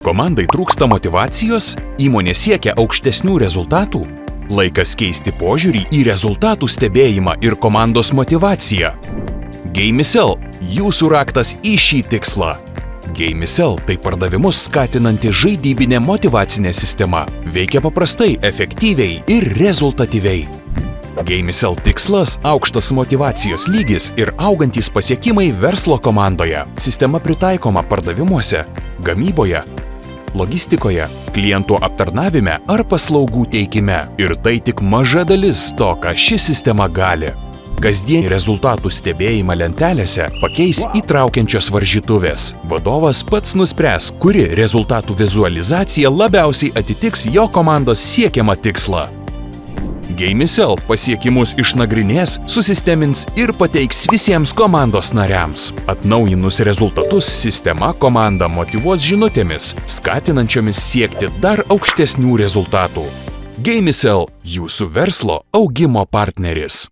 Komandai trūksta motyvacijos, įmonė siekia aukštesnių rezultatų, laikas keisti požiūrį į rezultatų stebėjimą ir komandos motyvaciją. Gamesell – jūsų raktas į šį tikslą. Gamesell – tai pardavimus skatinanti žaidybinė motyvacinė sistema. Veikia paprastai, efektyviai ir rezultatyviai. Gamesell tikslas – aukštas motyvacijos lygis ir augantys pasiekimai verslo komandoje. Sistema pritaikoma pardavimuose, gamyboje, logistikoje, klientų aptarnavime ar paslaugų teikime. Ir tai tik maža dalis to, ką ši sistema gali. Kasdienį rezultatų stebėjimą lentelėse pakeis įtraukiančios varžytuvės. Vadovas pats nuspręs, kuri rezultatų vizualizacija labiausiai atitiks jo komandos siekiamą tikslą. Gamesell pasiekimus išnagrinės, susistemins ir pateiks visiems komandos nariams. Atnaujinus rezultatus, sistema komandą motyvuos žinutėmis, skatinančiomis siekti dar aukštesnių rezultatų. Gamesell – jūsų verslo augimo partneris.